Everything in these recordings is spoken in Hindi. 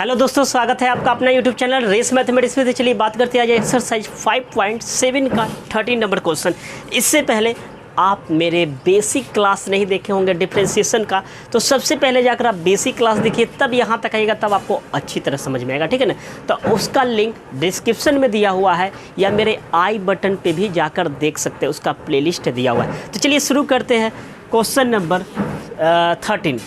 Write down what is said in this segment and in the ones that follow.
हेलो दोस्तों, स्वागत है आपका अपना यूट्यूब चैनल रेस मैथमेटिक्स में। चलिए बात करते हैं आज एक्सरसाइज 5.7 का 13 नंबर क्वेश्चन। इससे पहले आप मेरे बेसिक क्लास नहीं देखे होंगे डिफरेंशिएशन का, तो सबसे पहले जाकर आप बेसिक क्लास देखिए, तब यहाँ तक आइएगा, तब आपको अच्छी तरह समझ में आएगा, ठीक है ना। तो उसका लिंक डिस्क्रिप्शन में दिया हुआ है या मेरे आई बटन पे भी जाकर देख सकते हैं, उसका प्लेलिस्ट दिया हुआ है। तो चलिए शुरू करते हैं क्वेश्चन नंबर 13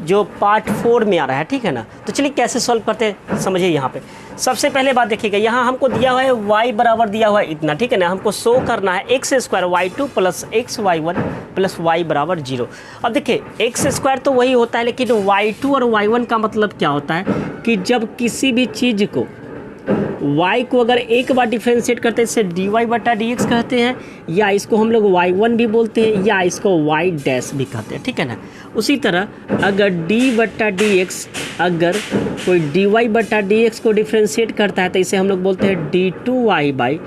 जो पार्ट 4 में आ रहा है, ठीक है ना। तो चलिए कैसे सॉल्व करते हैं समझिए। यहाँ पे सबसे पहले बात देखिएगा, यहाँ हमको दिया हुआ है y बराबर दिया हुआ है इतना, ठीक है ना। हमको शो करना है x square y2 plus x y1 plus y बराबर 0। अब देखिए एक्स स्क्वायर तो वही होता है, लेकिन y2 और y1 का मतलब क्या होता है कि जब किसी भी चीज़ को y को अगर एक बार डिफ्रेंशिएट करते हैं इसे dy बटा dx कहते हैं, या इसको हम लोग y1 भी बोलते हैं, या इसको y डैश भी कहते हैं, ठीक है ना। उसी तरह अगर d बटा dx अगर कोई dy बटा dx को डिफ्रेंशिएट करता है तो इसे हम लोग बोलते हैं d2y बाई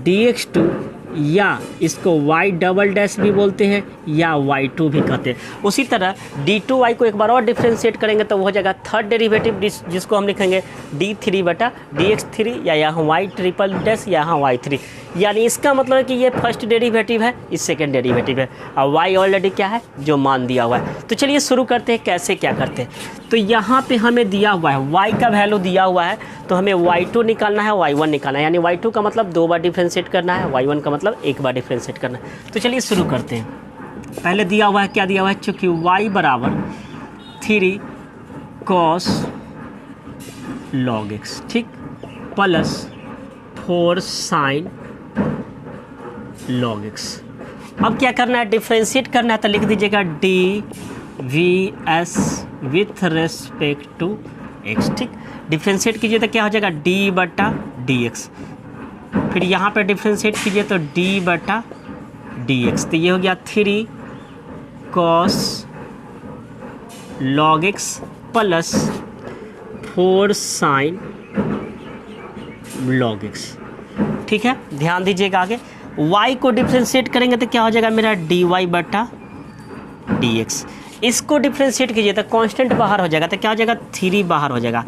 dx2, या इसको y डबल डैश भी बोलते हैं या y2 भी कहते हैं। उसी तरह d2y को एक बार और डिफ्रेंशिएट करेंगे तो वो हो जाएगा थर्ड डेरिवेटिव, जिसको हम लिखेंगे d3 बटा dx3, या यहाँ y ट्रिपल डैश या यहाँ y3। यानी इसका मतलब है कि ये फर्स्ट डेरिवेटिव है, इस सेकेंड डेरिवेटिव है, और y ऑलरेडी क्या है जो मान दिया हुआ है। तो चलिए शुरू करते हैं कैसे क्या करते हैं। तो यहाँ पे हमें दिया हुआ है y का वैल्यू दिया हुआ है, तो हमें y2 निकालना है, y1 निकालना है। यानी y2 का मतलब 2 बार डिफ्रेंशिएट करना है, y1 का मतलब 1 बार डिफ्रेंशिएट करना है। तो चलिए शुरू करते हैं। पहले दिया हुआ है, क्या दिया हुआ है, चूँकि y बराबर 3 cos log x, ठीक, प्लस 4 sin log x। अब क्या करना है, डिफ्रेंशिएट करना है, तो लिख दीजिएगा D V S with respect to x, ठीक। डिफ्रेंशिएट कीजिए तो क्या हो जाएगा d बटा dx, फिर यहाँ पे डिफ्रेंशिएट कीजिए तो d बटा dx, तो ये हो गया 3 cos log x plus 4 sin log x, ठीक है। ध्यान दीजिएगा आगे y को डिफ्रेंशिएट करेंगे तो क्या हो जाएगा मेरा dy बटा dx। इसको डिफ्रेंशिएट कीजिए तो कांस्टेंट बाहर हो जाएगा, तो क्या हो जाएगा 3 बाहर हो जाएगा।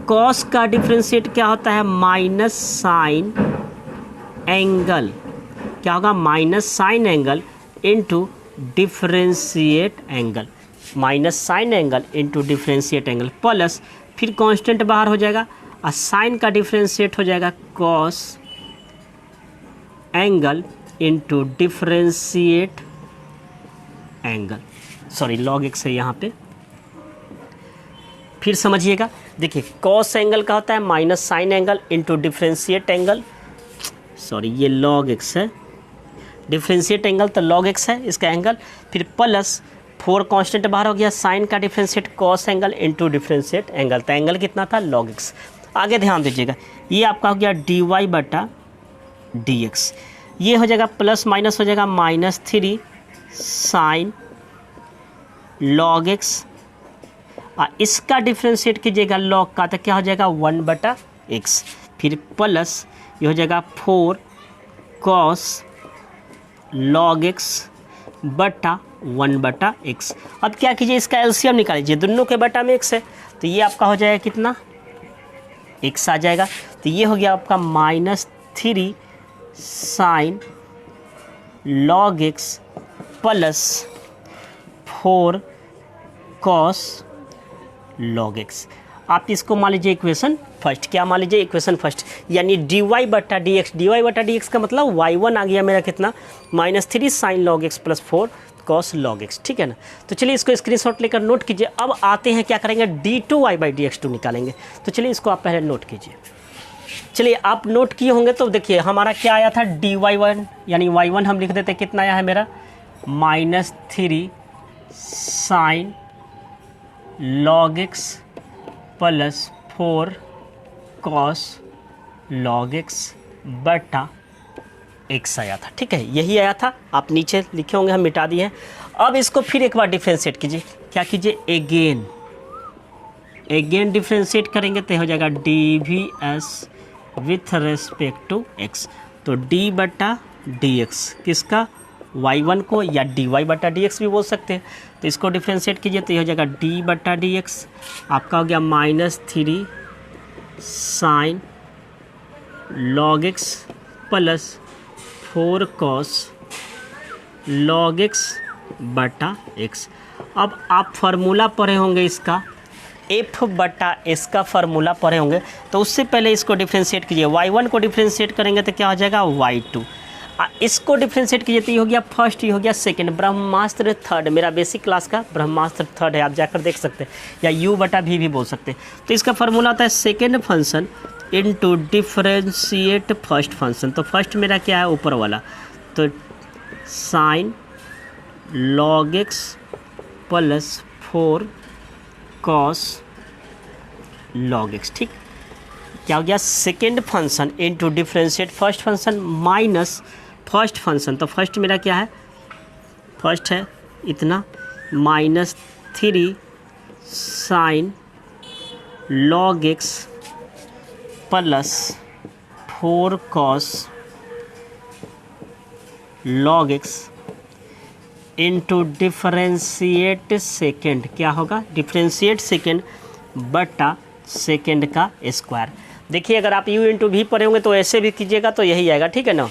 cos का डिफ्रेंशिएट क्या होता है, माइनस साइन एंगल, क्या होगा minus sign angle into differentiate angle, minus sign angle into differentiate angle, plus फिर कांस्टेंट बाहर हो जाएगा और साइन का डिफ्रेंशिएट हो जाएगा cos angle into differentiate angle, sorry log x है यहाँ पे। फिर समझिएगा, देखिए cos एंगल का होता है minus sign angle into differentiate angle, sorry ये लॉग एक्स है, डिफ्रेंशिएट एंगल तो लॉग एक्स है इसका एंगल, फिर प्लस 4 कांस्टेंट बाहर हो गया, साइन का differentiate cos angle into differentiate angle, तो एंगल कितना था लॉग एक्स। आगे ध्यान दीजिएगा, ये आपका हो गया dy बटा dx, ये हो जाएगा प्लस माइनस हो जाएगा -3 साइन log x, और इसका डिफ्रेंशिएट कीजिएगा log का तो क्या हो जाएगा 1 बटा x, फिर प्लस ये हो जाएगा 4 cos log x बटा 1 बटा x। अब क्या कीजिए, इसका एलसीएम निकाल लीजिए, दोनों के बटा में x है, तो ये आपका हो जाएगा कितना x आ जाएगा। तो ये हो गया आपका -3 sine log x plus 4 cos log x। आप इसको मान लीजिए इक्वेशन फर्स्ट, क्या मान लीजिए इक्वेशन फर्स्ट, यानी dy बटा dx, dy बटा dx का मतलब y1 आ गया मेरा कितना -3 sine log x plus 4 cos log x, ठीक है ना। तो चलिए इसको स्क्रीनशॉट लेकर नोट कीजिए। अब आते हैं क्या करेंगे, d2y बाई dx2 निकालेंगे। तो चलिए इसको आप पहले नोट कीजिए। चलिए आप नोट किए होंगे तो देखिए हमारा क्या आया था dy1, यानी y1 हम लिख देते कितना आया है मेरा -3 sine log x plus 4 cos log x बटा x आया था, ठीक है, यही आया था। आप नीचे लिखे होंगे, हम मिटा दिए हैं। अब इसको फिर एक बार डिफ्रेंशिएट कीजिए, क्या कीजिए एगेन डिफ्रेंशिएट करेंगे तो हो जाएगा dvs with respect to x, तो d बटा dx किसका y1 को, या dy/dx भी बोल सकते हैं। तो इसको डिफ्रेंशिएट कीजिए तो ये हो जाएगा d/dx, आपका हो गया -3 sin log x plus 4 cos log x/x। अब आप फार्मूला पढ़े होंगे इसका, f/s का फार्मूला पढ़े होंगे, तो उससे पहले इसको डिफ्रेंशिएट कीजिए। y1 को डिफ्रेंशिएट करेंगे तो क्या हो जाएगा y2, इसको डिफ्रेंशिएट कीजिए तो ये हो गया फर्स्ट, ये हो गया सेकंड, ब्रह्मास्त्र थर्ड, मेरा बेसिक क्लास का ब्रह्मास्त्र थर्ड है, आप जाकर देख सकते हैं, या u/v भी बोल सकते हैं। तो इसका फार्मूला आता है second function into differentiate first function. तो फर्स्ट मेरा क्या है, ऊपर वाला, तो sine log x plus 4 cos log x, ठीक। क्या हो गया, second function into differentiate first function minus first function. तो फर्स्ट मेरा क्या है, फर्स्ट है इतना, -3 sin log x plus 4 cos log x into differentiate second, क्या होगा, डिफ्रेंशिएट सेकेंड बटा सेकेंड का स्क्वायर। देखिए अगर आप u इंटू v पढ़े होंगे तो ऐसे भी कीजिएगा तो यही आएगा, ठीक है ना।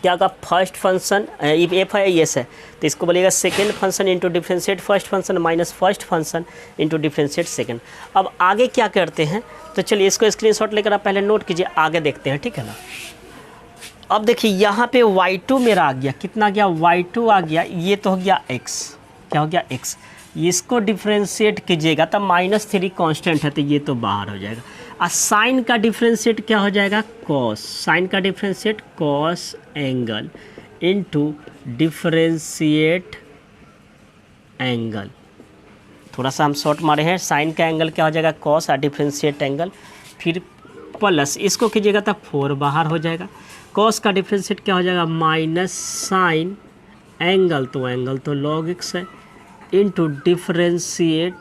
क्या होगा, फर्स्ट फंक्शन एफ है एस है, तो इसको बोलिएगा second function into differentiate first function minus first function into differentiate second. अब आगे क्या करते हैं, तो चलिए इसको स्क्रीनशॉट लेकर आप पहले नोट कीजिए, आगे देखते हैं, ठीक है ना। अब देखिए यहाँ पे y2 मेरा आ गया, कितना गया, y2 आ गया, ये तो हो गया x, क्या हो गया x, इसको डिफ्रेंशिएट कीजिएगा तब -3 कांस्टेंट है तो ये तो बाहर हो जाएगा। और साइन का डिफ्रेंशिएट क्या हो जाएगा, कॉस, साइन का differentiate cos angle into differentiate angle. थोड़ा सा हम शॉर्ट मारे हैं, साइन का एंगल क्या हो जाएगा कॉस और डिफ्रेंशिएट एंगल, फिर प्लस इसको कीजिएगा तब 4 बाहर हो जाएगा। कॉस का डिफ्रेंशिएट क्या हो जाएगा, माइनस साइन एंगल, तो एंगल तो log x है, इनटू डिफ्रेंशिएट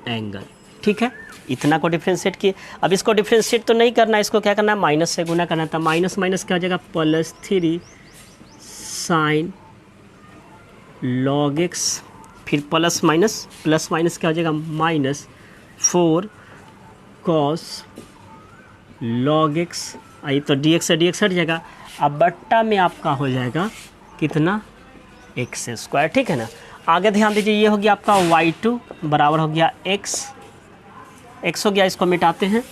एंगल, ठीक है। इतना को डिफ्रेंशिएट किए। अब इसको डिफ्रेंशिएट तो नहीं करना है, इसको क्या करना है, माइनस से गुना करना था, माइनस माइनस क्या हो जाएगा, +3 साइन log x, फिर प्लस माइनस क्या हो जाएगा, -4 cos log x, आई तो dx से dx हट जाएगा। अब बट्टा में आपका हो जाएगा कितना, x², ठीक है ना। आगे ध्यान दीजिए, ये हो गया आपका y2 बराबर हो गया x हो गया, इसको मिटाते हैं।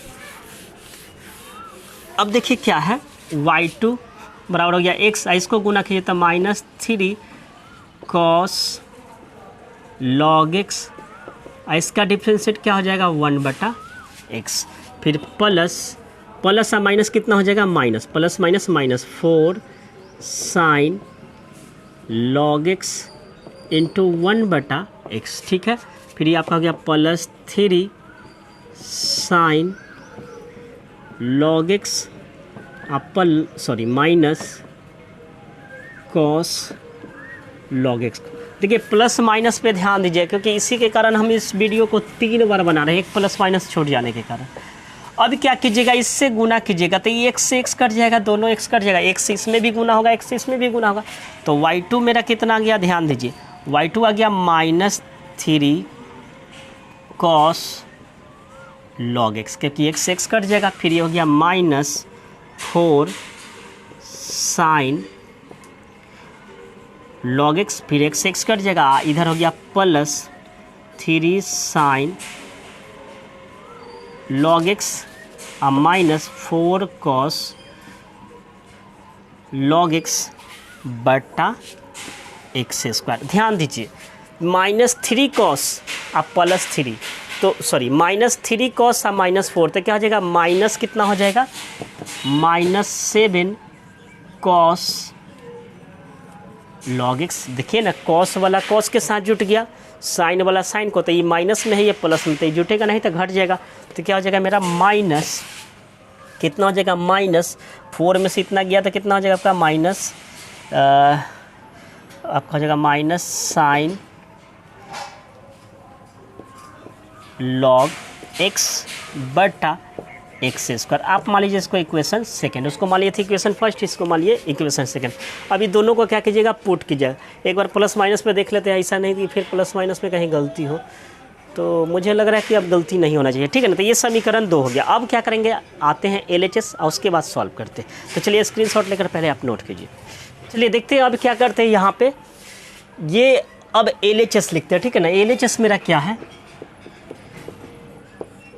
अब देखिए क्या है, y2 बराबर हो गया x, इसको गुना कीजिए तो -3 cos log x, इसका डिफ्रेंशिएट क्या हो जाएगा 1/x, फिर प्लस और माइनस कितना हो जाएगा, minus, plus minus 4 sine log x into 1/x, ठीक है। फिर ये आपका हो गया +3 sine log x minus cos log x। देखिए प्लस माइनस पे ध्यान दीजिए, क्योंकि इसी के कारण हम इस वीडियो को 3 बार बना रहे हैं, एक प्लस माइनस छूट जाने के कारण। अब क्या कीजिएगा, इससे गुना कीजिएगा तो ये x से x कट जाएगा, दोनों x कट जाएगा, x इसमें भी गुना होगा, x इसमें भी गुना होगा। तो y2 मेरा कितना आ गया, ध्यान दीजिए, y2 आ गया -3 cos log x, क्योंकि x से x कट जाएगा, फिर ये हो गया -4 साइन log x, फिर x से x कट जाएगा, इधर हो गया +3 sine log x -4 cos log x बटा x²। ध्यान दीजिए, -3 cos और +3, तो सॉरी -3 cos और -4, तो क्या हो जाएगा, माइनस कितना हो जाएगा, -7 cos log x। देखिए ना, cos वाला cos के साथ जुट गया, साइन वाला साइन को, तो ये माइनस में है, ये प्लस में, तो ये जुटेगा नहीं तो घट जाएगा। तो क्या हो जाएगा मेरा माइनस, कितना हो जाएगा, -4 में से इतना गया तो कितना हो जाएगा आपका, आपका हो जाएगा माइनस साइन log x बटा एक्स स्क्वायर। आप मान लीजिए इसको इक्वेशन सेकंड, उसको मान लीजिए इक्वेशन फर्स्ट, इसको मान लीजिए इक्वेशन सेकंड। अभी दोनों को क्या कीजिएगा, पुट कीजिएगा। एक बार प्लस माइनस में देख लेते हैं, ऐसा नहीं कि फिर प्लस माइनस में कहीं गलती हो, तो मुझे लग रहा है कि अब गलती नहीं होना चाहिए, ठीक है ना। तो ये समीकरण 2 हो गया। अब क्या करेंगे, आते हैं LHS और उसके बाद सॉल्व करते हैं। तो चलिए स्क्रीनशॉट लेकर पहले आप नोट कीजिए। चलिए देखते हैं अब क्या करते हैं यहाँ पे। ये अब LHS लिखते हैं, ठीक है ना। LHS मेरा क्या है,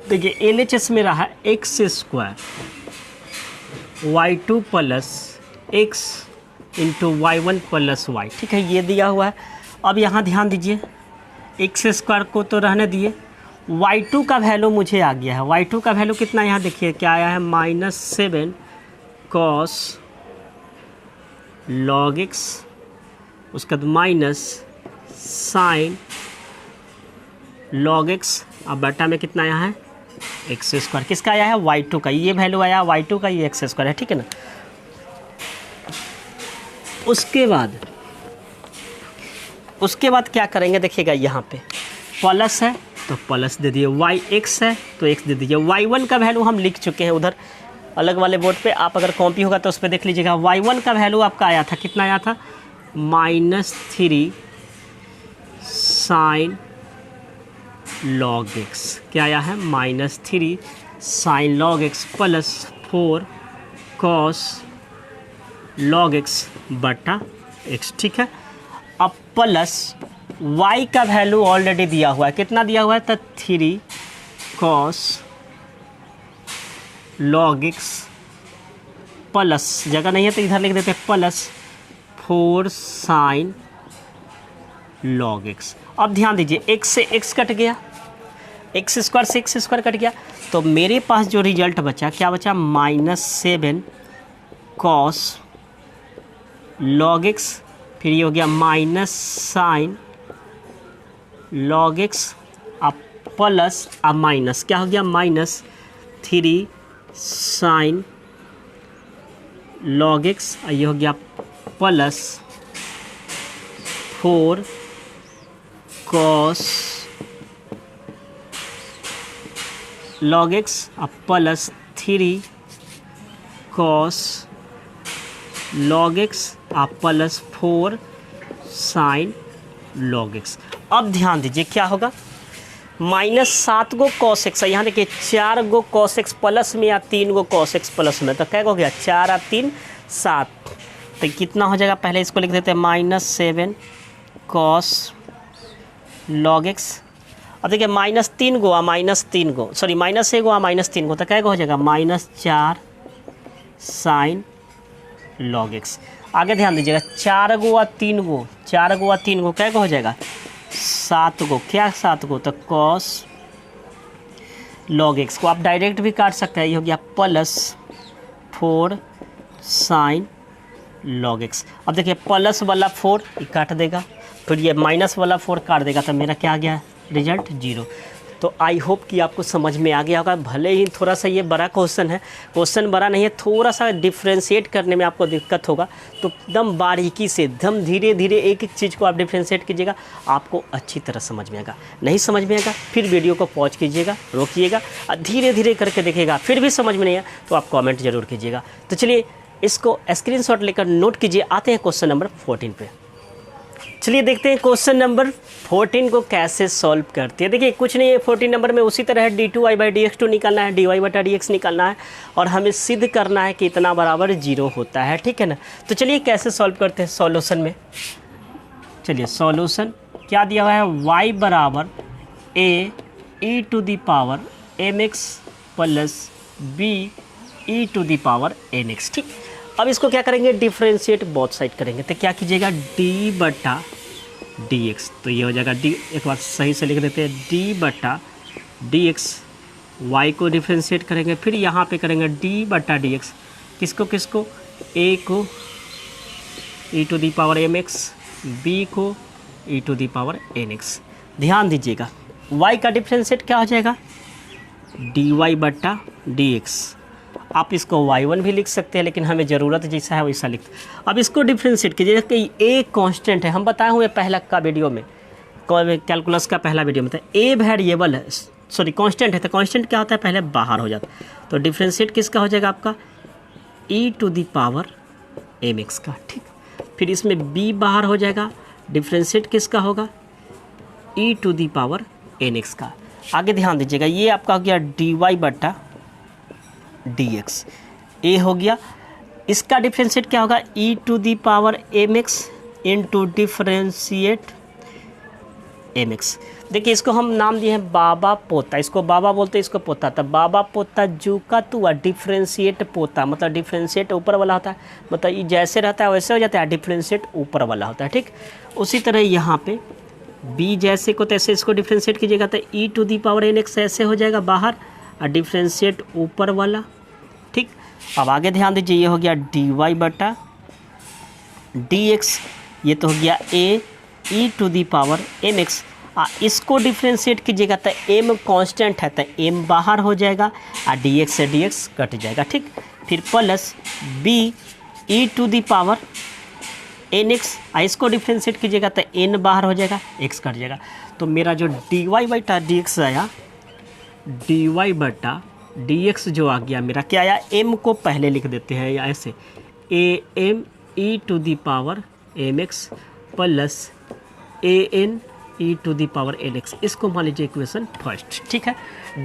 देखिए LHS मेरा है x square y2 plus x into y1 plus y, ठीक है, ये दिया हुआ है। अब यहाँ ध्यान दीजिए, एक्स स्क्वायर को तो रहने दिए, y2 का वैल्यू मुझे आ गया है। y2 का वैल्यू कितना, यहाँ देखिए क्या आया है, -7 cos log x, उसके बाद माइनस साइन log x, अब बटा में कितना आया है, एक्स स्क्वायर। किसका आया है, y2 का, ये वैल्यू आया y2 का, ये एक्स स्क्वायर है, ठीक है ना। उसके बाद क्या करेंगे, देखिएगा यहाँ पे प्लस है तो प्लस दे दिए, वाई एक्स है तो एक्स दे दीजिए। y1 का वैल्यू हम लिख चुके हैं उधर अलग वाले बोर्ड पे, आप अगर कॉपी होगा तो उस पर देख लीजिएगा। y1 का वैल्यू आपका आया था, कितना आया था, -3 साइन log x, क्या आया है, -3 sine log x plus 4 cos log x बटा x, ठीक है। अब प्लस y का वैल्यू ऑलरेडी दिया हुआ है, कितना दिया हुआ है, तो 3 cos log x प्लस, जगह नहीं है तो इधर लिख देते हैं, प्लस 4 साइन log x। अब ध्यान दीजिए, x से x कट गया, एक्स स्क्वायर से एक्स स्क्वायर कट गया, तो मेरे पास जो रिजल्ट बचा, क्या बचा, -7 cos log x, फिर ये हो गया माइनस साइन log x, अब प्लस, अब माइनस, क्या हो गया, -3 साइन log x, ये हो गया प्लस 4 cos log x, अब प्लस 3 cos log x, अब प्लस 4 साइन log x। अब ध्यान दीजिए क्या होगा, -7 गो cos x है, यहाँ देखिए 4 गो cos x प्लस में या 3 गो cos x प्लस में, तो क्या हो गया, 4 और 3 7, तो कितना हो जाएगा, पहले इसको लिख देते हैं, -7 cos log x। अब देखिए -3 गो -3 गो, सॉरी -1 गो -3 गो, तो क्या हो जाएगा, -4 साइन log x। आगे ध्यान दीजिएगा, 4 गो और 3 गो, 4 गो और 3 गो, क्या हो जाएगा, 7 गो, क्या 7 गो, तो cos log x को आप डायरेक्ट भी काट सकते हैं, ये हो गया प्लस 4 साइन log x। अब देखिए प्लस वाला 4 काट देगा, फिर ये माइनस वाला 4 काट देगा, तो मेरा क्या आ गया, रिजल्ट 0। तो आई होप कि आपको समझ में आ गया होगा। भले ही थोड़ा सा ये बड़ा क्वेश्चन है, क्वेश्चन बड़ा नहीं है, थोड़ा सा डिफ्रेंशिएट करने में आपको दिक्कत होगा, तो एकदम बारीकी से, एकदम धीरे धीरे एक एक चीज़ को आप डिफ्रेंशिएट कीजिएगा, आपको अच्छी तरह समझ में आएगा। नहीं समझ में आएगा फिर वीडियो को पॉज कीजिएगा, रोकिएगा और धीरे धीरे करके देखिएगा, फिर भी समझ में नहीं आया तो आप कॉमेंट जरूर कीजिएगा। तो चलिए इसको स्क्रीनशॉट लेकर नोट कीजिए। आते हैं क्वेश्चन नंबर 14 पे। चलिए देखते हैं क्वेश्चन नंबर 14 को कैसे सॉल्व करते हैं। देखिए कुछ नहीं है, 14 नंबर में उसी तरह है, d2y/dx2 निकालना है, dy/dx निकालना है और हमें सिद्ध करना है कि इतना बराबर 0 होता है, ठीक है ना। तो चलिए कैसे सॉल्व करते हैं सॉल्यूशन में। चलिए सॉल्यूशन क्या दिया हुआ है, y बराबर a e⁻mx plus b e⁻nx, ठीक। अब इसको क्या करेंगे, डिफ्रेंशिएट बोथ साइड करेंगे, तो क्या कीजिएगा, d/dx, तो ये हो जाएगा d, एक बार सही से लिख देते हैं, d/dx, y को डिफ्रेंशिएट करेंगे, फिर यहाँ पे करेंगे d/dx, किसको किसको, a को e⁻mx, b को e⁻nx। ध्यान दीजिएगा y का डिफ्रेंशिएट क्या हो जाएगा, dy/dx। आप इसको y1 भी लिख सकते हैं, लेकिन हमें ज़रूरत जैसा है वैसा लिखते हैं। अब इसको डिफ्रेंशिएट कीजिए कि a कांस्टेंट है, हम बताए हुए पहला का वीडियो में, कैलकुलस का पहला वीडियो में था, a वेरिएबल है, सॉरी कांस्टेंट है, तो कांस्टेंट क्या होता है, पहले बाहर हो जाता है। तो डिफ्रेंशिएट किसका हो जाएगा आपका, e to the power mx का, ठीक। फिर इसमें b बाहर हो जाएगा, डिफ्रेंशिएट किसका होगा, e to the power nx का। आगे ध्यान दीजिएगा, ये आपका हो गया dy बटा dx, a हो गया। इसका डिफ्रेंशिएट क्या होगा, e to the power mx इनटू डिफ्रेंशिएट mx। देखिए इसको हम नाम दिए हैं बाबा पोता, इसको बाबा बोलते हैं, इसको पोता। तो बाबा पोता जू का तुआ डिफ्रेंशिएट पोता, मतलब डिफ्रेंशिएट ऊपर वाला होता है, मतलब ये जैसे रहता है वैसे हो जाता है, डिफ्रेंशिएट ऊपर वाला होता है, ठीक। उसी तरह यहाँ पे b जैसे को तैसे इसको डिफ्रेंशिएट कीजिएगा तो e to the power nx ऐसे हो जाएगा बाहर, और डिफ्रेंशिएट ऊपर वाला, ठीक। अब आगे ध्यान दीजिए, ये हो गया dy बटा dx, ये तो हो गया a e to the power mx। इसको डिफ्रेंशिएट कीजिएगा तो m कांस्टेंट है, तो m बाहर हो जाएगा और dx से dx कट जाएगा, ठीक। फिर plus b e to the power nx, इसको डिफ्रेंशिएट कीजिएगा तो n बाहर हो जाएगा, x कट जाएगा। तो मेरा जो dy बटा dx आया, dy बटा dx जो आ गया मेरा क्या आया, m को पहले लिख देते हैं या ऐसे, am e to the power mx plus an e to the power nx, इसको मान लीजिए इक्वेशन फर्स्ट, ठीक है।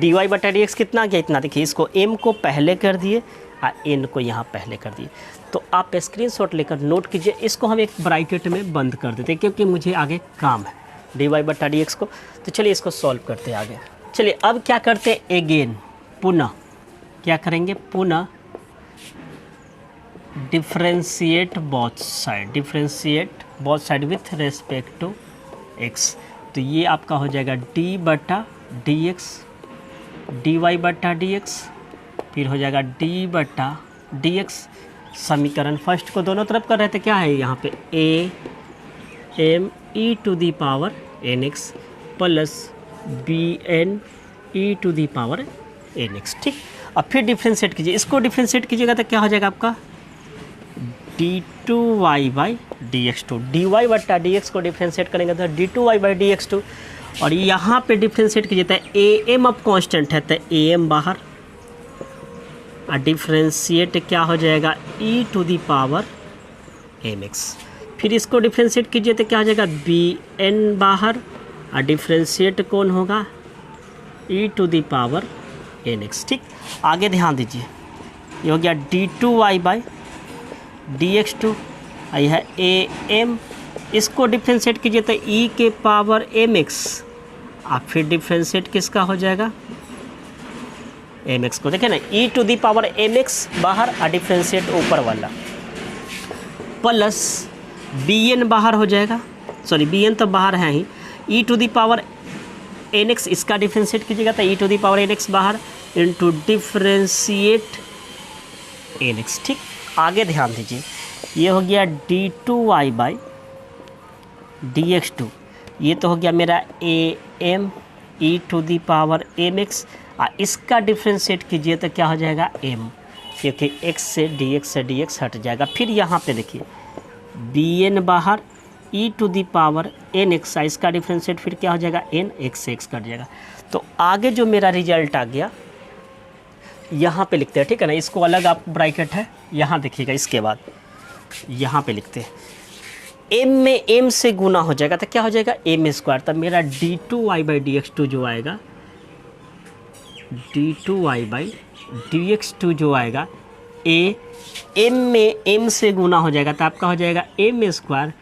dy बटा dx कितना गया, इतना। देखिए इसको m को पहले कर दिए और n को यहाँ पहले कर दिए। तो आप स्क्रीनशॉट लेकर नोट कीजिए, इसको हम एक ब्रैकेट में बंद कर देते हैं क्योंकि मुझे आगे काम है dy बटा dx को। तो चलिए इसको सॉल्व करते हैं आगे। चलिए अब क्या करते हैं, अगेन पुनः क्या करेंगे, पुनः differentiate both side with respect to x। तो ये आपका हो जाएगा d बटा dx, dy बटा dx, फिर हो जाएगा d बटा dx। समीकरण फर्स्ट को दोनों तरफ कर रहे थे, क्या है यहाँ पे a m e to the power nx plus b n e to the power nx, ठीक। अब फिर डिफ्रेंशिएट कीजिए, इसको डिफ्रेंशिएट कीजिएगा तो क्या हो जाएगा आपका d2y बाई dx2, dy बटा dx को डिफ्रेंशिएट करेंगे तो d2y बाई dx2। और यहाँ पे डिफ्रेंशिएट कीजिए तो am अब कांस्टेंट है तो am बाहर, और डिफ्रेंशिएट क्या हो जाएगा e to the power mx। फिर इसको डिफ्रेंशिएट कीजिए तो क्या हो जाएगा bn बाहर, और डिफ्रेंशिएट कौन होगा e to the power nx, ठीक। आगे ध्यान दीजिए, ये हो गया d2y बाई dx2, आई है am, इसको डिफ्रेंशिएट कीजिए तो e के पावर mx, आप फिर डिफ्रेंशिएट किसका हो जाएगा mx को, देखिए ना e to the power mx बाहर और डिफ्रेंशिएट ऊपर वाला, प्लस bn बाहर हो जाएगा, सॉरी bn तो बाहर है ही, e to the power nx इसका डिफ्रेंशिएट कीजिएगा तो e to the power nx बाहर इनटू डिफ्रेंशिएट nx, ठीक। आगे ध्यान दीजिए, ये हो गया d2y बाई dx2, ये तो हो गया मेरा am e to the power mx, इसका डिफ्रेंशिएट कीजिए तो क्या हो जाएगा m, क्योंकि x से dx हट जाएगा। फिर यहाँ पे देखिए bn बाहर e to the power nx, इसका डिफ्रेंशिएट फिर क्या हो जाएगा n, x से x कट जाएगा। तो आगे जो मेरा रिजल्ट आ गया यहाँ पे लिखते हैं, ठीक है ना। इसको अलग आप ब्रैकेट है यहाँ देखिएगा, इसके बाद यहाँ पे लिखते हैं m में m से गुना हो जाएगा तो क्या हो जाएगा m स्क्वायर। तब मेरा d2y बाई dx2 जो आएगा, d2y बाई dx2 जो आएगा a m में m से गुना हो जाएगा तो आपका हो जाएगा m square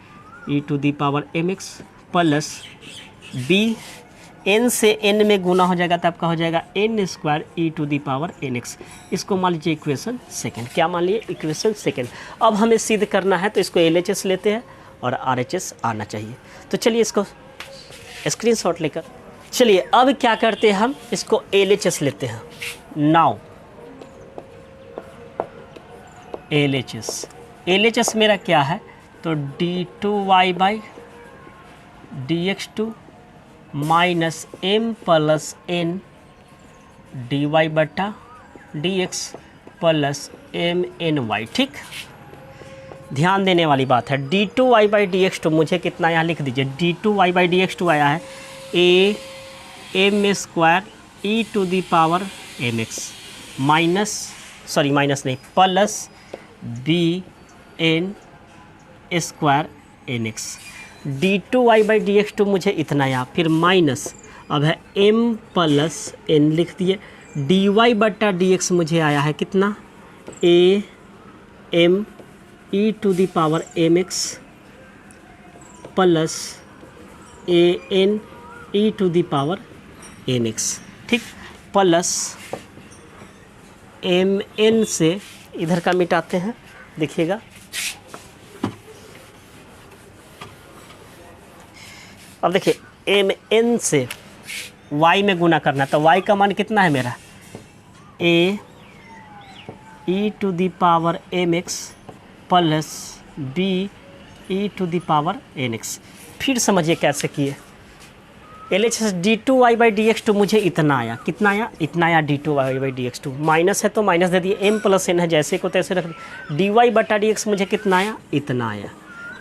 e to the power mx plus b n से n में गुना हो जाएगा तो आपका हो जाएगा n square e to the power nx। इसको मान लीजिए इक्वेशन सेकंड, क्या मान लिए इक्वेशन सेकंड। अब हमें सिद्ध करना है तो इसको LHS लेते हैं और RHS आना चाहिए। तो चलिए इसको स्क्रीनशॉट लेकर, चलिए अब क्या करते हैं, हम इसको LHS लेते हैं। नाउ LHS मेरा क्या है, तो d2y by dx2 minus m plus n dy बटा dx प्लस mny, ठीक। ध्यान देने वाली बात है, d2y बाई dx2 मुझे कितना यहाँ लिख दीजिए, d2y बाई dx2 आया है a m square e to the power m x minus नहीं plus b n square n x. D two y by d x two मुझे इतना आया, फिर माइनस अब है m प्लस एन लिख दिए, डी वाई बटा डी एक्स मुझे आया है कितना, a m e to the power m x plus a n e to the power n x, ठीक, प्लस एम एन से इधर का मिटाते हैं, देखिएगा अब देखिए एम एन से y में गुना करना, तो y का मान कितना है मेरा, a e to the power m x plus b e to the power n x. फिर समझिए कैसे किए, L H S d two y by d x two मुझे इतना आया, कितना आया, इतना आया d two y by d x two, minus है तो माइनस दे दिए, एम प्लस एन है जैसे को तैसे रख दिए, डी वाई बटा डी एक्स मुझे कितना आया, इतना आया।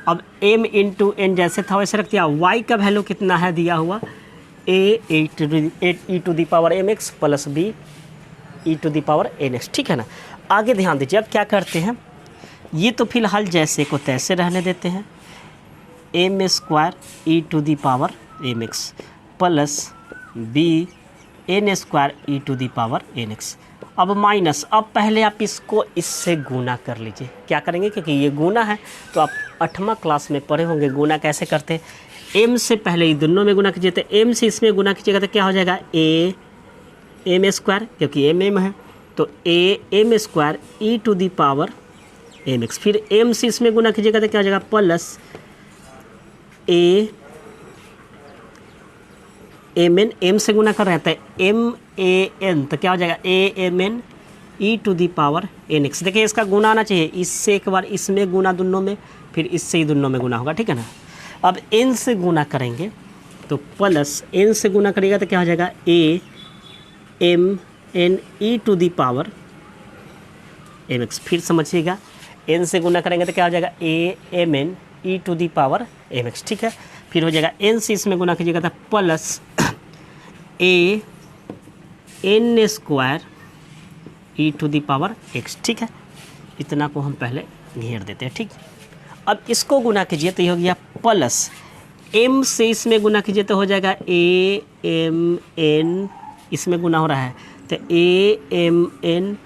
अब m इंटू एन जैसे था वैसे रख दिया, y का वैल्यू कितना है दिया हुआ, a e to the power m x plus b e to the power n x, ठीक है ना। आगे ध्यान दीजिए, अब क्या करते हैं, ये तो फिलहाल जैसे को तैसे रहने देते हैं, m square e to the power m x plus b n square e to the power n x. अब माइनस, अब पहले आप इसको इससे गुना कर लीजिए, क्या करेंगे क्योंकि ये गुना है तो आप 8वां क्लास में पढ़े होंगे गुना कैसे करते हैं। m से पहले ये दोनों में गुना कीजिए, तो m से इसमें गुना कीजिएगा तो क्या हो जाएगा, ए एम स्क्वायर, क्योंकि एम एम है तो a m square e to the power m x, फिर m से इसमें गुना कीजिएगा तो क्या हो जाएगा, plus a m n, m से गुना कर रहे हैं तो एम ए एन, तो क्या हो जाएगा, a m n e to the power n x. देखिए इसका गुना आना चाहिए, इससे एक बार इसमें गुना दोनों में, फिर इससे ही दोनों में गुना होगा, ठीक है ना। अब एन से गुना करेंगे तो प्लस एन से गुना करिएगा तो क्या हो जाएगा, a m n e to the power m x. फिर समझिएगा, एन से गुना करेंगे तो क्या हो जाएगा, a m n e to the power m x, ठीक है। फिर हो जाएगा एन से इसमें गुना कीजिएगा तो plus a n square e to the power x, ठीक है। इतना को हम पहले घेर देते हैं, ठीक। अब इसको गुना कीजिए तो ये हो गया प्लस m से इसमें गुना कीजिए तो हो जाएगा ए एम एन, इसमें गुना हो रहा है तो a m n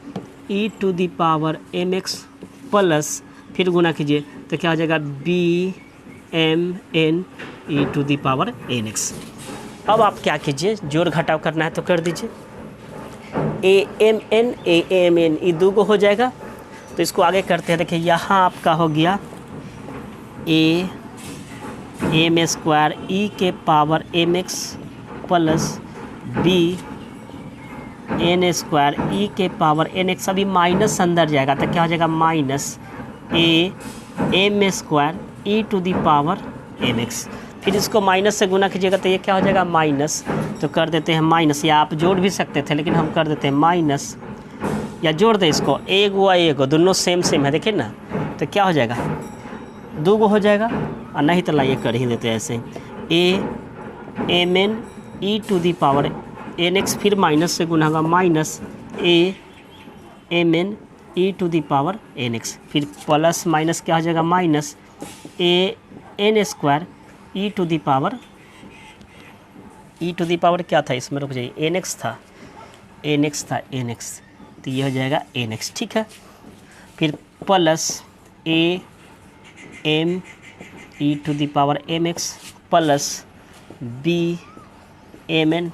e to the power m x plus फिर गुना कीजिए तो क्या हो जाएगा, b m n e to the power n x. अब आप क्या कीजिए, जोड़ घटाव करना है तो कर दीजिए, ए एम एन ये दो गो हो जाएगा, तो इसको आगे करते हैं। देखिए यहाँ आपका हो गया ए एम स्क्वायर ई के power m x plus b n square e के पावर एन एक्स। अभी माइनस अंदर जाएगा तो क्या हो जाएगा, minus a m square e to the power m x. फिर इसको माइनस से गुना कीजिएगा तो ये क्या हो जाएगा, माइनस, तो कर देते हैं माइनस, या आप जोड़ भी सकते थे लेकिन हम कर देते हैं माइनस, या जोड़ दे इसको, एक व एक दोनों सेम सेम है, देखिए ना, तो क्या हो जाएगा, दो गो हो जाएगा। और नहीं तो लाइए कर ही देते हैं ऐसे, a m n e to the power n x, फिर माइनस से गुना होगा, minus a m n e to the power n x, फिर प्लस माइनस क्या हो जाएगा, minus a n square e to the power, e to the power क्या था इसमें, रुक जाइए, एन एक्स था, एन एक्स था, एन एक्स, तो ये हो जाएगा एन एक्स, ठीक है। फिर plus a m e to the power m x plus b m n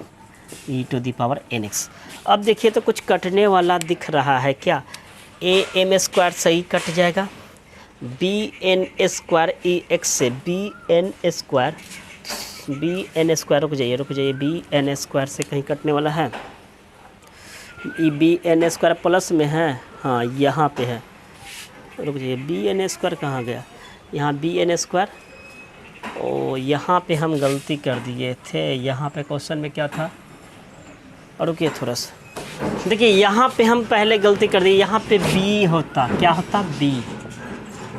e to the power n x. अब देखिए तो कुछ कटने वाला दिख रहा है क्या, ए एम स्क्वायर सही कट जाएगा, बी एन स्क्वायर ई एक्स से बी एन स्क्वायर रुक जाइए बी एन स्क्वायर से कहीं कटने वाला है, e b n square plus में है, हाँ यहाँ पे है, रुक जाइए, बी एन स्क्वायर कहाँ गया, यहाँ बी एन स्क्वायर, ओ यहाँ पे हम गलती कर दिए थे, यहाँ पे क्वेश्चन में क्या था, और रुकिए थोड़ा सा, देखिए यहाँ पे हम पहले गलती कर दी, यहाँ पे बी होता, क्या होता, बी,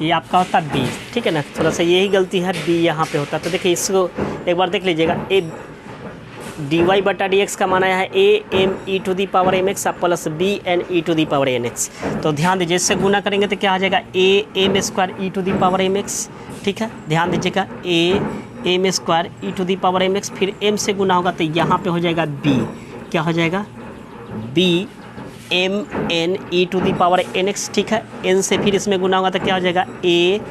ये आपका होता बी, ठीक है ना, थोड़ा सा यही गलती है, बी यहाँ पे होता। तो देखिए इसको एक बार देख लीजिएगा, डी वाई बटा डी एक्स का माना है a m e to the power m x plus b n e to the power n x. तो ध्यान दीजिए, इससे गुना करेंगे तो क्या आ जाएगा a m square e to the power m x. ठीक है, ध्यान दीजिएगा, a m square e to the power m x, फिर एम से गुना होगा तो यहाँ पे हो जाएगा बी, क्या हो जाएगा b m n e to the power n x. ठीक है, एन से फिर इसमें गुना होगा तो क्या हो जाएगा a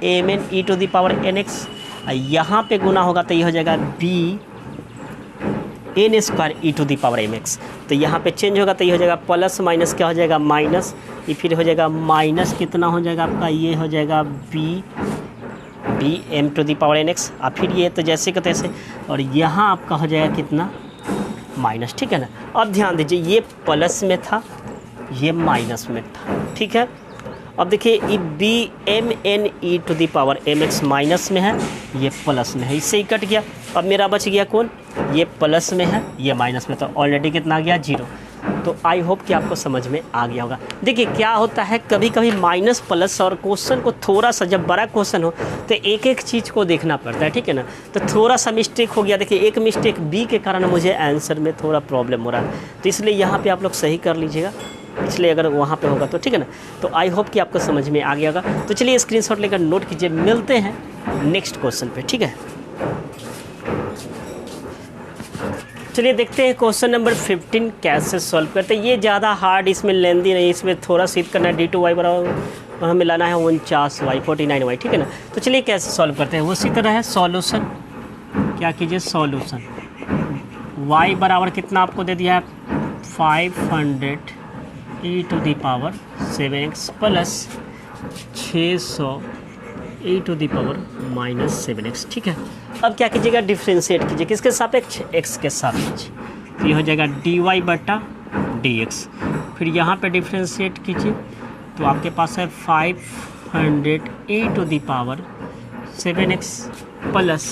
m n e to the power n x. यहाँ पे गुना होगा तो ये हो जाएगा b n square e to the power m x. तो यहाँ पे चेंज होगा तो ये हो जाएगा प्लस माइनस, क्या हो जाएगा माइनस, ये फिर हो जाएगा माइनस, कितना हो जाएगा आपका, ये हो जाएगा b m to the power n x. और फिर ये तो जैसे को तैसे, और यहाँ आपका हो जाएगा कितना माइनस। ठीक है ना, अब ध्यान दीजिए, ये प्लस में था, ये माइनस में था। ठीक है, अब देखिए ये b m n e to the power m x minus में है, ये प्लस में है, इससे ही कट गया। अब मेरा बच गया कौन, ये प्लस में है, ये माइनस में, तो ऑलरेडी कितना आ गया 0। तो आई होप कि आपको समझ में आ गया होगा। देखिए क्या होता है, कभी कभी माइनस प्लस और क्वेश्चन को थोड़ा सा, जब बड़ा क्वेश्चन हो तो एक एक चीज़ को देखना पड़ता है। ठीक है ना, तो थोड़ा सा मिस्टेक हो गया। देखिए एक मिस्टेक बी के कारण मुझे आंसर में थोड़ा प्रॉब्लम हो रहा है, तो इसलिए यहाँ पे आप लोग सही कर लीजिएगा, इसलिए अगर वहाँ पे होगा तो ठीक है ना। तो आई होप कि आपको समझ में आ गया होगा। तो चलिए स्क्रीनशॉट लेकर नोट कीजिए, मिलते हैं नेक्स्ट क्वेश्चन पे। ठीक है, चलिए देखते हैं क्वेश्चन नंबर 15 कैसे सॉल्व करते हैं। ये ज़्यादा हार्ड, इसमें लेंदी नहीं, इसमें थोड़ा सीध करना है। डी टू वाई बराबर हमें लाना है 49 वाई 49 वाई। ठीक है ना, तो चलिए कैसे सॉल्व करते हैं। उसी तरह है सॉल्यूशन, क्या कीजिए सॉल्यूशन, वाई बराबर कितना आपको दे दिया है 500 e to the power 7x plus 600 e to the power minus 7x। ठीक है, अब क्या कीजिएगा, डिफ्रेंशिएट कीजिए, किसके सापेक्ष, x के सापेक्ष। तो ये हो जाएगा dy बटा dx। फिर यहाँ पे डिफ्रेंशिएट कीजिए तो आपके पास है 500 e to the power 7x plus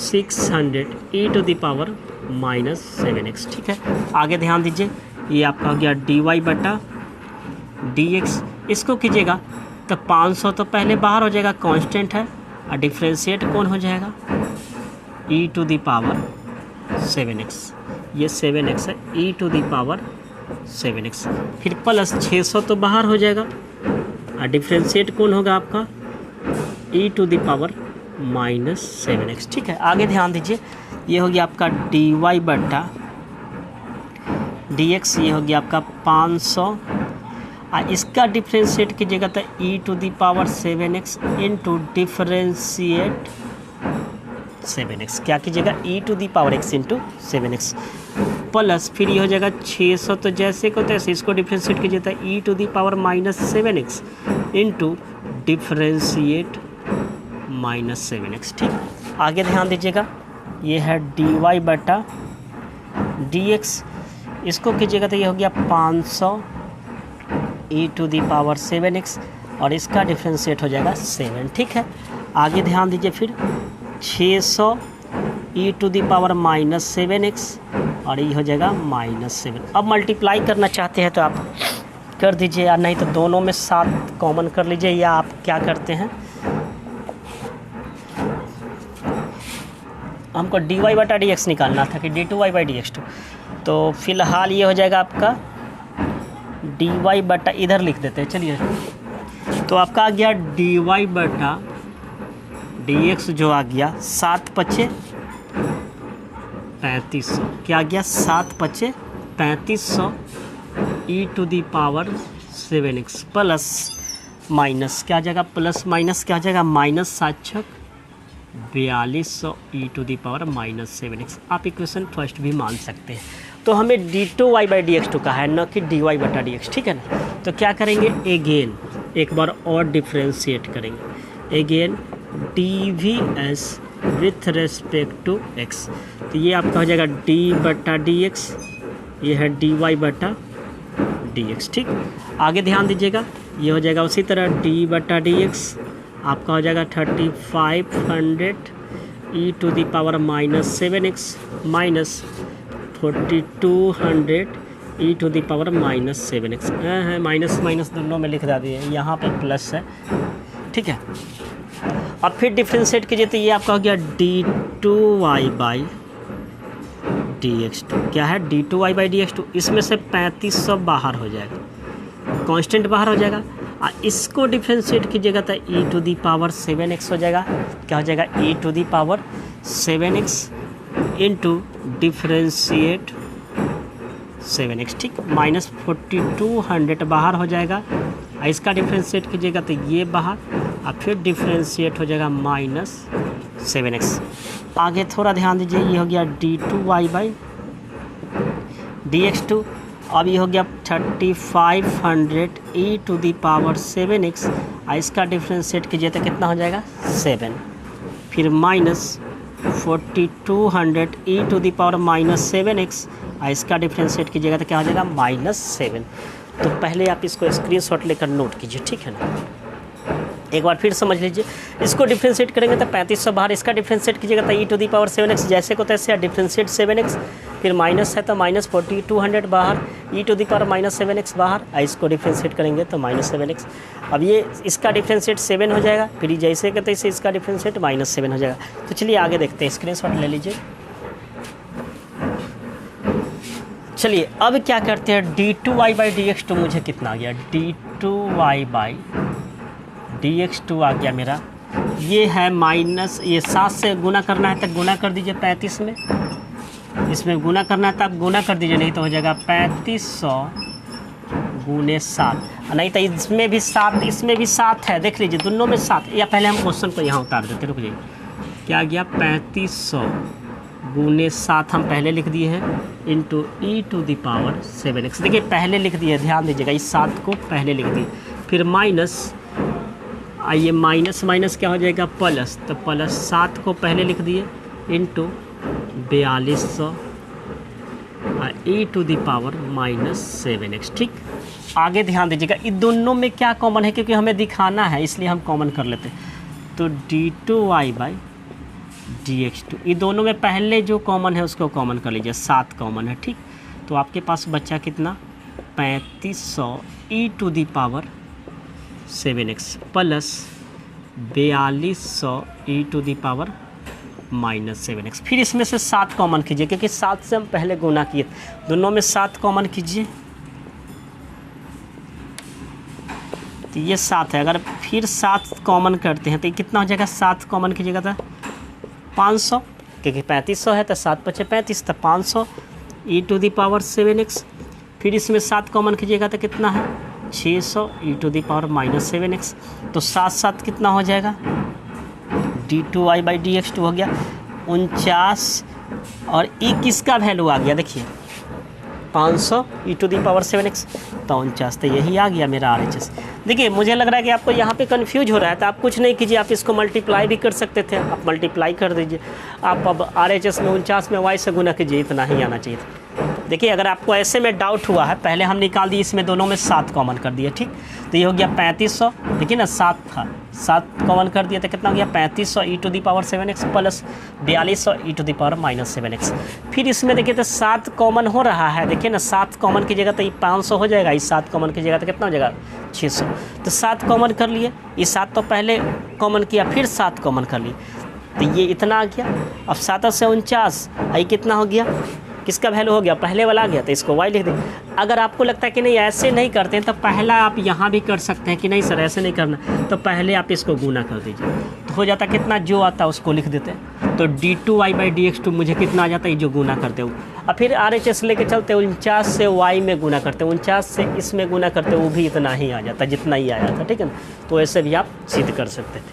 600 e to the power minus 7x। ठीक है, आगे ध्यान दीजिए, ये आपका हो गया dy बटा dx। इसको कीजिएगा तो 500 तो पहले बाहर हो जाएगा, कांस्टेंट है, और डिफ्रेंशिएट कौन हो जाएगा e to the power 7x, ये 7x है, e to the power 7x। फिर प्लस 600 तो बाहर हो जाएगा, और डिफ्रेंशिएट कौन होगा आपका e to the power minus 7x। ठीक है, आगे ध्यान दीजिए, ये हो गया आपका dy बटा dx, ये हो गया आपका 500, और इसका डिफ्रेंशिएट कीजिएगा तो e to the power 7x into differentiate 7x, क्या कीजिएगा e to the power x into 7x plus, फिर ये हो जाएगा 600 तो जैसे को तैसे, इसको डिफ्रेंशिएट कीजिए तो e to the power minus 7x into differentiate minus 7x। ठीक, आगे ध्यान दीजिएगा, ये है dy बटा dx, इसको कीजिएगा तो ये हो गया 500 e to the power 7x, और इसका डिफ्रेंशिएट हो जाएगा 7। ठीक है, आगे ध्यान दीजिए, फिर 600 e to the power minus 7x, और ये हो जाएगा माइनस 7। अब मल्टीप्लाई करना चाहते हैं तो आप कर दीजिए, या नहीं तो दोनों में 7 कॉमन कर लीजिए, या आप क्या करते हैं, हमको dy बटा dx निकालना था कि d2y बाई dx2, तो फिलहाल ये हो जाएगा आपका dy बटा, इधर लिख देते हैं, चलिए। तो आपका आ गया dy बटा dx, जो आ गया 7 पचे 3500, क्या आ गया 7 पचे 3500 e to the power 7x plus minus, क्या आ जाएगा प्लस माइनस, क्या आ जाएगा minus 7 4200 e to the power minus 7x। आप इक्वेशन फर्स्ट भी मान सकते हैं। तो हमें d2y बाई dx2 का है, न कि dy बटा dx। ठीक है ना, तो क्या करेंगे, एगेन एक बार और डिफ्रेंशिएट करेंगे, again dvs with respect to x। तो ये आपका हो जाएगा d बटा dx, ये है dy बटा dx। ठीक, आगे ध्यान दीजिएगा, ये हो जाएगा उसी तरह d बटा dx, आपका हो जाएगा 3500 e to the power minus 7x minus 4200 e to the power minus 7x है, माइनस माइनस दोनों में लिख दिए, यहाँ पे प्लस है। ठीक है, अब फिर डिफ्रेंशिएट कीजिए तो ये आपका हो गया d2y बाई dx2 क्या है d2y/dx2, इसमें से 3500 बाहर हो जाएगा, कांस्टेंट बाहर हो जाएगा। इसको डिफ्रेंशिएट कीजिएगा तो e⁻7x हो जाएगा। क्या हो जाएगा e⁻7x इंटू डिफ्रेंशिएट 7x, ठीक, -4200 बाहर हो जाएगा। इसका डिफ्रेंशिएट कीजिएगा तो ये बाहर, और फिर डिफ्रेंशिएट हो जाएगा -7x। आगे थोड़ा ध्यान दीजिए, ये हो गया d2y/dx2। अब ये हो गया 3500 e⁻7x, इसका डिफ्रेंशिएट कीजिए तो कितना हो जाएगा 7, फिर -4200 e⁻7x, इसका डिफ्रेंशिएट कीजिएगा तो क्या हो जाएगा -7। तो पहले आप इसको स्क्रीनशॉट लेकर नोट कीजिए, ठीक है ना। एक बार फिर समझ लीजिए, इसको डिफ्रेंशिएट करेंगे तो 3500 बाहर, इसका डिफ्रेंशिएट कीजिएगा तो e⁻7x जैसे को तैसे, डिफ्रेंशिएट 7x, फिर माइनस है तो -4200 बाहर, e⁻7x बाहर, इसको डिफ्रेंशिएट करेंगे तो -7x। अब ये इसका डिफ्रेंशिएट 7 हो जाएगा, फिर जैसे के तैसे इसका डिफ्रेंशिएट -7 हो जाएगा। तो चलिए आगे देखते हैं, स्क्रीनशॉट ले लीजिए। चलिए अब क्या करते हैं, d2y/dx2 मुझे कितना आ गया, d2y/dx2 आ गया मेरा, ये है माइनस, ये 7 से गुना करना है तो गुना कर दीजिए 35 में, इसमें गुना करना है तो आप गुना कर दीजिए, नहीं तो हो जाएगा 3500 गुने 7, नहीं तो इसमें भी 7, इसमें भी 7 है, देख लीजिए दोनों में 7। या पहले हम क्वेश्चन को यहाँ उतार देते, रुक जाइए, क्या गया 3500 गुने 7 हम पहले लिख दिए हैं, इंटू e⁻7x। देखिए पहले लिख दिए, ध्यान दीजिएगा, इस 7 को पहले लिख दिए, फिर माइनस, आइए माइनस माइनस क्या हो जाएगा प्लस, तो +7 को पहले लिख दिए, इंटू 4200 e⁻7x, ठीक। आगे ध्यान दीजिएगा, इन दोनों में क्या कॉमन है, क्योंकि हमें दिखाना है इसलिए हम कॉमन कर लेते हैं। तो d2y/dx2, ये दोनों में पहले जो कॉमन है उसको कॉमन कर लीजिए, 7 कॉमन है, ठीक। तो आपके पास बच्चा कितना 3500 e⁻7x प्लस 4200 e⁻7x। फिर इसमें से 7 कॉमन कीजिए, क्योंकि 7 से हम पहले गुना किए, दोनों में 7 कॉमन कीजिए, तो ये 7 है। अगर फिर 7 कॉमन करते हैं तो ये कितना हो जाएगा, 7 कॉमन कीजिएगा तो 500, क्योंकि 3500 है तो 7 × 5 = 35, तो 500 e⁻7x। फिर इसमें 7 कॉमन कीजिएगा तो कितना है 600 e⁻7x। तो 7 कितना हो जाएगा, d2y/dx2 हो गया 49, और e किसका वैल्यू आ गया, देखिए 500 e⁻7x, तो 49, तो यही आ गया मेरा RHS। देखिए मुझे लग रहा है कि आपको यहाँ पे कंफ्यूज हो रहा है, तो आप कुछ नहीं कीजिए, आप इसको मल्टीप्लाई भी कर सकते थे, आप मल्टीप्लाई कर दीजिए। आप अब RHS में 49 में y से गुना कीजिए, इतना ही आना चाहिए था। देखिए अगर आपको ऐसे में डाउट हुआ है, पहले हम निकाल दिए, इसमें दोनों में 7 कॉमन कर दिए, ठीक। तो ये हो गया 3500, देखिए ना 7 था, 7 कॉमन कर दिया तो कितना हो गया 3500 e⁻7x प्लस 4200 e⁻7x। फिर इसमें देखिए तो 7 कॉमन हो रहा है, देखिए ना 7 कॉमन कीजिएगा तो ये 500 हो जाएगा, इस 7 कॉमन कीजिएगा तो कितना हो जाएगा 600। तो 7 कॉमन कर लिए, ये 7 तो पहले कॉमन किया, फिर 7 कॉमन कर लिए, तो ये इतना आ गया। अब 7 से 49, ये कितना हो गया, किसका वैल्यू हो गया, पहले वाला आ गया, तो इसको y लिख दें। अगर आपको लगता है कि नहीं ऐसे नहीं करते हैं, तो पहला आप यहाँ भी कर सकते हैं कि नहीं सर ऐसे नहीं करना, तो पहले आप इसको गुना कर दीजिए, तो हो जाता कितना, जो आता है उसको लिख देते हैं। तो d2y/dx2 मुझे कितना आ जाता है, जो गुना करते हो। और फिर RHS लेके चलते, 49 से y में गुना करते, 49 से इसमें गुना करते, वो भी इतना ही आ जाता, जितना ही आया था, ठीक है ना। तो ऐसे भी आप सिद्ध कर सकते थे।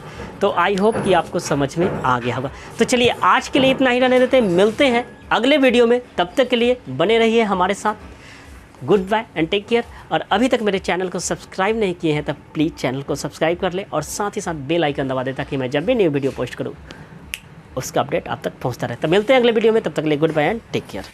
तो आई होप कि आपको समझ में आ गया होगा। तो चलिए आज के लिए इतना ही रहने देते हैं, मिलते हैं अगले वीडियो में, तब तक के लिए बने रहिए हमारे साथ। Goodbye and take care. और अभी तक मेरे चैनल को सब्सक्राइब नहीं किए हैं, तब प्लीज़ चैनल को सब्सक्राइब कर ले, और साथ ही साथ बेल आइकन दबा दे, ताकि मैं जब भी न्यू वीडियो पोस्ट करूँ उसका अपडेट आप तक पहुँचता रहे। तो मिलते हैं अगले वीडियो में, तब तक के लिए goodbye and take care.